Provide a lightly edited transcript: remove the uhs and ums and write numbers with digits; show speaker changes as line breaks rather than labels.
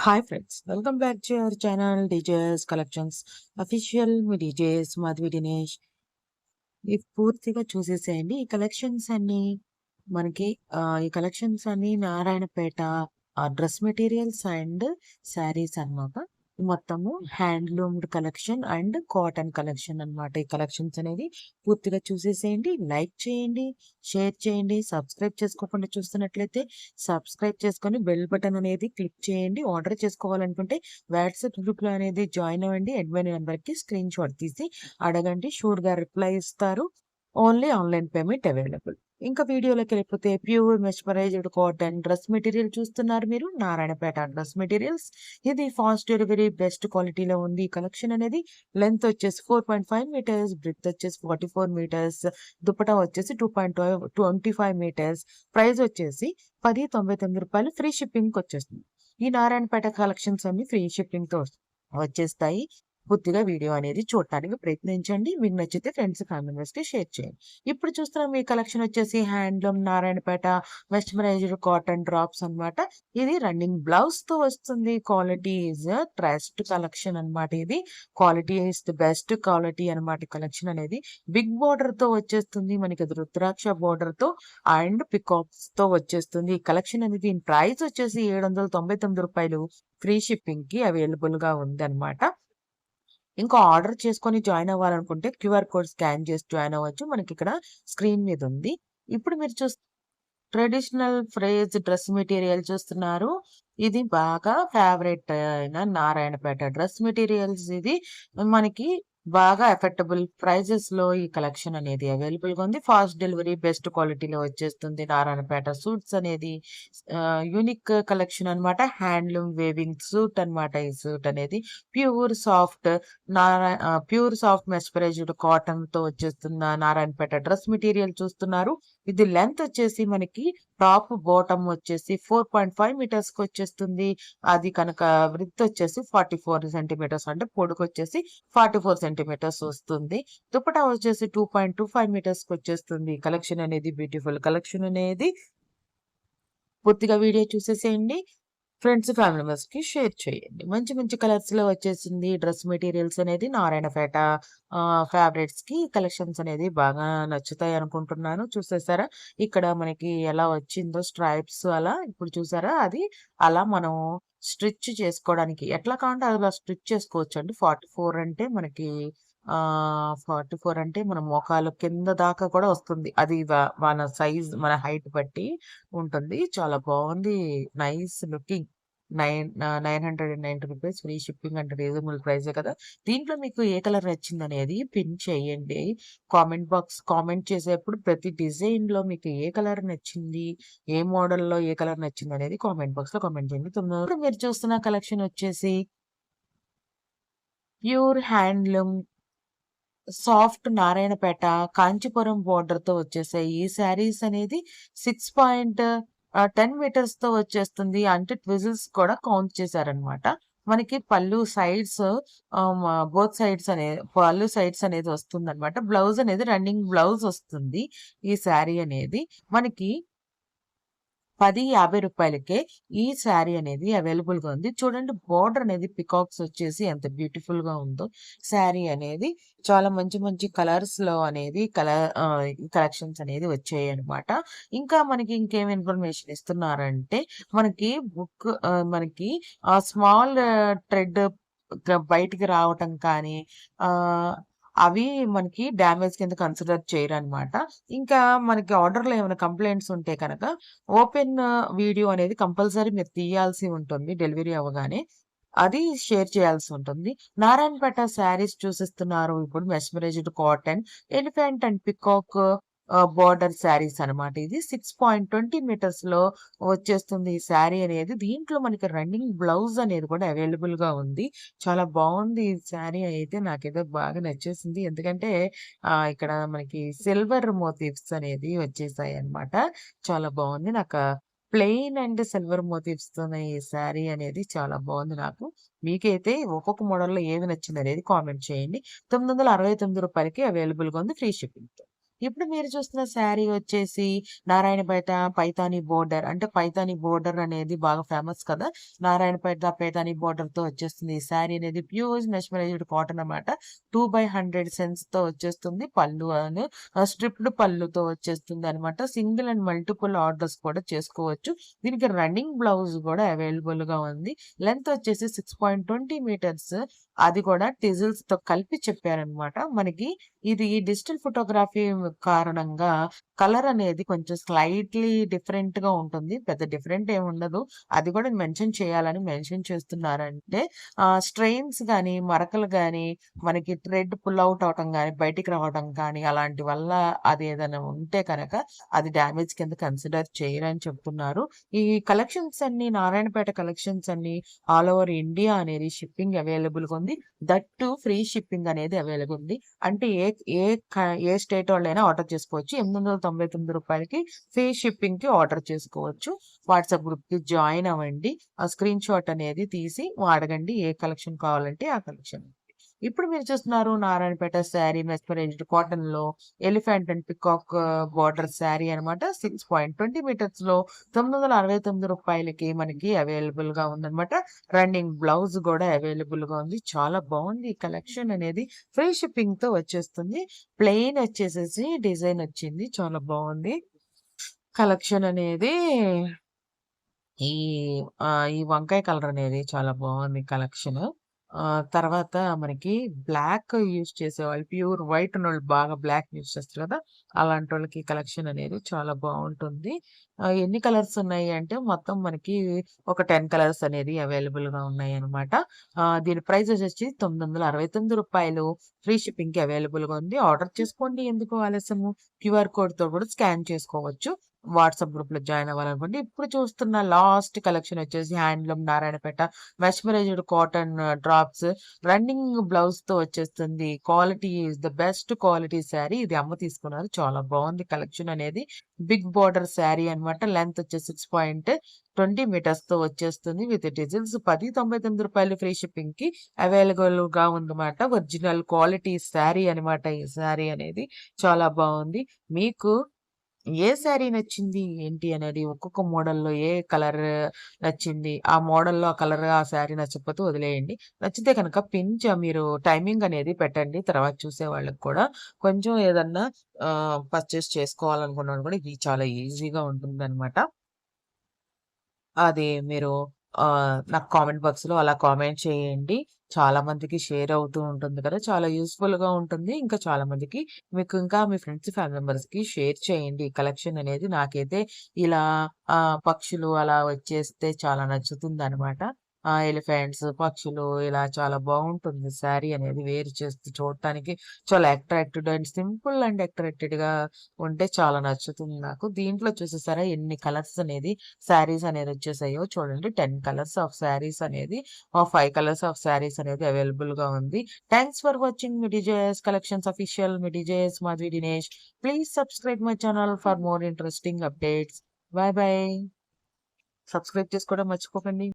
Hi friends, welcome back to our channel DJs collections official. Me DJs Madhavi Dinesh. ఇది పూర్తిగా చూసేసేయండి. ఈ కలెక్షన్స్ అన్ని మనకి ఈ కలెక్షన్స్ అన్ని Narayanpet dress materials and saris అన్నమాట. మొత్తము హ్యాండ్లూమ్డ్ కలెక్షన్ అండ్ కాటన్ కలెక్షన్ అన్నమాట. ఈ కలెక్షన్స్ అనేది పూర్తిగా చూసేసేయండి. లైక్ చేయండి, షేర్ చేయండి. సబ్స్క్రైబ్ చేసుకోకుండా చూస్తున్నట్లయితే సబ్స్క్రైబ్ చేసుకొని బెల్ బటన్ అనేది క్లిక్ చేయండి. ఆర్డర్ చేసుకోవాలనుకుంటే వాట్సాప్ గ్రూప్ లో అనేది జాయిన్ అవ్వండి. అడ్మిన్ నెంబర్ కి స్క్రీన్ షాట్ తీసి అడగండి, షూర్ గా రిప్లై ఇస్తారు. Only online payment available. ఇంకా వీడియోలోకి వెళ్ళిపోతే pure mesmerised cotton dress material చూస్తున్నారు మీరు. Narayanpet dress materials. ఇది ఫాస్ట్ డెలివరీ, బెస్ట్ క్వాలిటీలో ఉంది. ఈ కలెక్షన్ అనేది లెంత్ వచ్చేసి 4.5 మీటర్స్, బ్రెత్ వచ్చేసి 44 మీటర్స్, దుపటా వచ్చేసి 2.25 మీటర్స్. ప్రైస్ వచ్చేసి 1099 రూపాయలు. ఫ్రీ షిప్పింగ్ వచ్చేస్తుంది. ఈ నారాయణపేట కలెక్షన్స్ అన్ని ఫ్రీ షిప్పింగ్ తో వచ్చేస్తాయి. పూర్తిగా వీడియో అనేది చూడటానికి ప్రయత్నించండి. మీకు నచ్చితే ఫ్రెండ్స్, ఫ్యామిలీ మెంబర్స్ కి షేర్ చేయండి. ఇప్పుడు చూస్తున్నాం ఈ కలెక్షన్ వచ్చేసి handloom Narayanpet mesmerised cotton drops అన్నమాట. ఇది రన్నింగ్ బ్లౌజ్ తో వస్తుంది. క్వాలిటీ ఈజ్ ట్రస్ట్ కలెక్షన్ అన్నమాట. ఇది quality is the best quality అన్నమాట. కలెక్షన్ అనేది బిగ్ బోర్డర్ తో వచ్చేస్తుంది. మనకి అది రుద్రాక్ష బోర్డర్ తో అండ్ పికాక్స్ తో వచ్చేస్తుంది. ఈ కలెక్షన్ అనేది దీని ప్రైస్ వచ్చేసి 799 రూపాయలు. ఫ్రీ షిప్పింగ్ కి అవైలబుల్ గా ఉంది అన్నమాట. ఇంకా ఆర్డర్ చేసుకొని జాయిన్ అవ్వాలనుకుంటే క్యూఆర్ కోడ్ స్కాన్ చేసి జాయిన్ అవ్వచ్చు. మనకి ఇక్కడ స్క్రీన్ మీద ఉంది. ఇప్పుడు మీరు ట్రెడిషనల్ ఫ్రేజ్ డ్రెస్ మెటీరియల్ చూస్తున్నారు. ఇది బాగా ఫేవరెట్ అయిన నారాయణపేట డ్రెస్ మెటీరియల్స్. ఇది మనకి బాగా అఫోర్డబుల్ ప్రైజెస్ లో ఈ కలెక్షన్ అనేది అవైలబుల్ గా ఉంది. ఫాస్ట్ డెలివరీ, బెస్ట్ క్వాలిటీలో వచ్చేస్తుంది. నారాయణపేట సూట్స్ అనేది యూనిక్ కలెక్షన్ అన్నమాట. హ్యాండ్లూమ్ వేవింగ్ సూట్ అన్నమాట. ఈ సూట్ అనేది pure soft pure soft mesmerised cotton తో వచ్చేస్తున్న నారాయణపేట డ్రెస్ మెటీరియల్ చూస్తున్నారు. ఇది లెంత్ వచ్చేసి మనకి టాప్ బాటమ్ వచ్చేసి 4.5 మీటర్స్ కి వచ్చేస్తుంది. అది కనుక విడ్త్ వచ్చేసి 44 సెంటీమీటర్స్, అంటే పొడుగు వచ్చేసి 44 సెంటీమీటర్స్ వస్తుంది. దుపట్టా వచ్చేసి 2.25 మీటర్స్ కి వచ్చేస్తుంది. కలెక్షన్ అనేది బ్యూటిఫుల్ కలెక్షన్ అనేది. పూర్తిగా వీడియో చూసేసేయండి. ఫ్రెండ్స్, ఫ్యామిలీ మెంబర్స్ కి షేర్ చేయండి. మంచి మంచి కలర్స్ లో వచ్చేసింది డ్రెస్ మెటీరియల్స్ అనేది. నారాయణపేట ఫేవరెట్స్ కి కలెక్షన్స్ అనేది బాగా నచ్చుతాయి అనుకుంటున్నాను. చూసేసారా ఇక్కడ మనకి ఎలా వచ్చిందో స్ట్రైప్స్ అలా. ఇప్పుడు చూసారా, అది అలా మనం స్టిచ్ చేసుకోవడానికి ఎట్లా కావాలంటే అలా స్టిచ్ చేసుకోవచ్చు అండి. 44 అంటే మనకి 44 అంటే మన మోకాలు కింద దాకా కూడా వస్తుంది. అది మన సైజ్, మన హైట్ బట్టి ఉంటుంది. చాలా బాగుంది. Nice looking. 990 rupees free shipping అంటే రీజనబుల్ ప్రైసే కదా. దీంట్లో మీకు ఏ కలర్ నచ్చింది అనేది పిన్ చేయండి. కామెంట్ చేసేప్పుడు ప్రతి డిజైన్ లో మీకు ఏ కలర్ నచ్చింది, ఏ మోడల్ లో ఏ కలర్ నచ్చింది అనేది కామెంట్ బాక్స్ లో కామెంట్ చేయండి. ఇప్పుడు మీరు చూస్తున్న కలెక్షన్ వచ్చేసి pure handloom soft Narayanpet Kanchipuram border తో వచ్చేసాయి. ఈ శారీస్ అనేది 6.10 మీటర్స్ తో వచ్చేస్తుంది. అంటే ట్విజిల్స్ కూడా కౌంట్ చేశారనమాట. మనకి పళ్ళు సైడ్స్, బోత్ సైడ్స్ పళ్ళు సైడ్స్ అనేది వస్తుంది అనమాట. బ్లౌజ్ అనేది రన్నింగ్ బ్లౌజ్ వస్తుంది. ఈ శారీ అనేది మనకి 1050 రూపాయలకే ఈ శారీ అనేది అవైలబుల్ గా ఉంది. చూడండి, బోర్డర్ అనేది పికాక్స్ వచ్చేసి ఎంత బ్యూటిఫుల్ గా ఉందో. శారీ అనేది చాలా మంచి మంచి కలర్స్ లో అనేది కలెక్షన్స్ అనేది వచ్చాయి అనమాట. ఇంకా మనకి ఇంకేం ఇన్ఫర్మేషన్ ఇస్తున్నారంటే మనకి మనకి స్మాల్ థ్రెడ్ బయటికి రావటం కానీ ఆ అవి మనకి డ్యామేజ్ కింద కన్సిడర్ చేయరనమాట. ఇంకా మనకి ఆర్డర్‌లో ఏమైనా కంప్లెయింట్స్ ఉంటే కనుక ఓపెన్ వీడియో అనేది కంపల్సరీ మీరు తీయాల్సి ఉంటుంది డెలివరీ అవ్వగానే. అది షేర్ చేయాల్సి ఉంటుంది. నారాయణపేట శారీస్ చూసిస్తున్నారు. ఇప్పుడు mesmerised cotton, elephant and peacock border saris అనమాట. ఇది 6.20 మీటర్స్ లో వచ్చేస్తుంది ఈ శారీ అనేది. దీంట్లో మనకి రన్నింగ్ బ్లౌజ్ అనేది కూడా అవైలబుల్ గా ఉంది. చాలా బాగుంది ఈ శారీ అయితే. నాకైతే బాగా నచ్చేసింది. ఎందుకంటే ఇక్కడ మనకి సిల్వర్ మోటివ్స్ అనేది వచ్చేసాయి అన్నమాట. చాలా బాగుంది. నాకు ప్లెయిన్ అండ్ సిల్వర్ మోటివ్స్ తోనే ఈ శారీ అనేది చాలా బాగుంది నాకు. మీకైతే ఒక్కొక్క మోడల్ లో ఏది నచ్చింది అనేది కామెంట్ చేయండి. 969 రూపాయలకి అవైలబుల్ గా ఉంది ఫ్రీ షిప్పింగ్. ఇప్పుడు మీరు చూస్తున్న శారీ వచ్చేసి నారాయణపేట పైతాని బోర్డర్. అంటే పైతాని బోర్డర్ అనేది బాగా ఫేమస్ కదా! నారాయణపేట పైతాని బోర్డర్‌తో వచ్చేస్తుంది. ఈ శారీ అనేది ప్యూర్ మెస్మరైజ్డ్ కాటన్ అన్నమాట. 2/100 సెన్స్‌తో వచ్చేస్తుంది. పళ్ళు స్ట్రిప్డ్ పళ్ళుతో వచ్చేస్తుందనమాట. సింగిల్ అండ్ మల్టిపుల్ ఆర్డర్స్ కూడా చేసుకోవచ్చు. దీనికి రన్నింగ్ బ్లౌజ్ కూడా అవైలబుల్‌గా ఉంది. లెంత్ వచ్చేసి 6.20 మీటర్స్. అది కూడా టిజిల్స్‌తో కలిపి చెప్పారనమాట. మనకి ఇది డిజిటల్ ఫోటోగ్రఫీ కారణంగా కలర్ అనేది కొంచెం స్లైట్‌లీ డిఫరెంట్‌గా ఉంటుంది. పెద్ద డిఫరెంట్ ఏమి ఉండదు. అది కూడా మెన్షన్ చేయాలని మెన్షన్ చేస్తున్నారంటే స్ట్రెయిన్స్ గాని, మరకలు గాని, మనకి థ్రెడ్ పుల్ ఔట్ అవ్వటం గాని, బయటికి రావడం కానీ అలాంటి వల్ల అది ఏదైనా ఉంటే కనుక అది డ్యామేజ్ కింద కన్సిడర్ చేయరని చెప్తున్నారు. ఈ కలెక్షన్స్ అన్నీ నారాయణపేట కలెక్షన్స్ అన్నీ ఆల్ ఓవర్ ఇండియా అనేది షిప్పింగ్ అవైలబుల్‌గా ఉంది. దట్ టూ ఫ్రీ షిప్పింగ్ అనేది అవైలబుల్ ఉంది. అంటే ఏ ఏ క ఏ స్టేట్ వాళ్ళైనా ఆర్డర్ చేసుకోవచ్చు. రూ. 899కి ఫ్రీ షిప్పింగ్‌కి ఆర్డర్ చేసుకోవచ్చు. వాట్సాప్ గ్రూప్‌కి జాయిన్ అవ్వండి. ఆ స్క్రీన్ షాట్ అనేది తీసి అడగండి. ఏ కలెక్షన్ కావాలంటే ఆ కలెక్షన్. ఇప్పుడు మీరు చూస్తున్నారు నారాయణపేట శారీ మెస్మరైజ్డ్ కాటన్‌లో elephant and peacock border sari అనమాట. 6.20 మీటర్స్‌లో రూ. 969కి మనకి అవైలబుల్‌గా ఉందనమాట. రన్నింగ్ బ్లౌజ్ గూడా అవైలబుల్‌గా ఉంది. చాలా బావుంది ఈ కలెక్షన్ అనేది. ఫ్రీ షిప్పింగ్‌తో వచ్చేస్తుంది. ప్లెయిన్ వచ్చేసేసి డిజైన్ వచ్చింది. చాలా బావుంది. కలెక్షన్ అనేది ఈ ఈ వంకాయ కలర్ అనేది చాలా బావుంది కలెక్షన్. తర్వాత మనకి బ్లాక్ యూజ్ చేసేవాళ్ళు ప్యూర్ వైట్ ఉన్నోళ్ళు బాగా బ్లాక్ యూజ్ చేస్తారు కదా! అలాంటోళ్ళకి కలెక్షన్ అనేది చాలా బావుంటుంది. ఎన్ని కలర్స్ ఉన్నాయి అంటే మొత్తం మనకి ఒక 10 కలర్స్ అనేది అవైలబుల్‌గా ఉన్నాయన్నమాట. దీని ప్రైస్ వచ్చేసి రూ. 969 ఫ్రీ షిప్పింగ్‌కి అవైలబుల్‌గా ఉంది. ఆర్డర్ చేసుకోండి ఎందుకు ఆలస్యము. క్యూఆర్ కోడ్‌తో కూడా స్కాన్ చేసుకోవచ్చు. వాట్సాప్ గ్రూప్‌లో జాయిన్ అవ్వాలనుకోండి. ఇప్పుడు చూస్తున్న లాస్ట్ కలెక్షన్ వచ్చేసి handloom Narayanpet mesmerised cotton drops running బ్లౌజ్‌తో వచ్చేస్తుంది. Quality is the best quality sari. ఇది అమ్మ తీసుకున్నారు. చాలా బావుంది కలెక్షన్ అనేది. బిగ్ బోర్డర్ శారీ అన్నమాట. లెంత్ వచ్చేసి 6.20 మీటర్స్‌తో వచ్చేస్తుంది. విత్ డిజిల్స్ రూ. 10.99 ఫ్రీ షిప్పింగ్‌కి అవైలబుల్‌గా ఉందన్నమాట. ఒరిజినల్ క్వాలిటీ శారీ అన్నమాట ఈ శారీ అనేది. చాలా బావుంది. మీకు ఏ శారీ నచ్చింది? ఏంటి అనేది ఒక్కొక్క మోడల్‌లో ఏ కలర్ నచ్చింది? ఆ మోడల్‌లో ఆ కలర్, ఆ శారీ నచ్చకపోతే వదిలేయండి. నచ్చితే కనుక మీరు టైమింగ్ అనేది పెట్టండి. తర్వాత చూసే వాళ్ళకి కూడా కొంచెం ఏదన్నా పర్చేస్ చేసుకోవాలనుకున్నోళ్ళు కూడా ఇది చాలా ఈజీగా ఉంటుందనమాట. అది మీరు నాకు కామెంట్ బాక్స్‌లో అలా కామెంట్ చేయండి. చాలా మందికి షేర్ అవుతూ ఉంటుంది కదా! చాలా యూజ్‌ఫుల్‌గా ఉంటుంది. ఇంకా చాలా మందికి మీకు ఇంకా మీ ఫ్రెండ్స్, ఫ్యామిలీ మెంబర్స్‌కి షేర్ చేయండి. ఈ కలెక్షన్ అనేది నాకైతే ఇలా పక్షులు అలా వచ్చేస్తే చాలా నచ్చుతుందనమాట. ఎలిఫెంట్స్, పక్షులు ఇలా చాలా బావుంటుంది శారీ అనేది వేర్ చేస్తూ చూడటానికి చాలా అట్రాక్టివ్ అండ్ సింపుల్ అండ్ అట్రాక్టెడ్‌గా ఉంటే చాలా నచ్చుతుంది నాకు. దీంట్లో చూసేసారా ఎన్ని కలర్స్ అనేది శారీస్ అనేది వచ్చేసాయో చూడండి. 10 కలర్స్ ఆఫ్ శారీస్ అనేది 5 కలర్స్ ఆఫ్ శారీస్ అనేది అవైలబుల్‌గా ఉంది. Thanks for watching me desires collections official me desires Madhavi Dinesh. Please subscribe my channel for more interesting updates. By by. Subscribe చేసుకోవడం మర్చిపోకండి.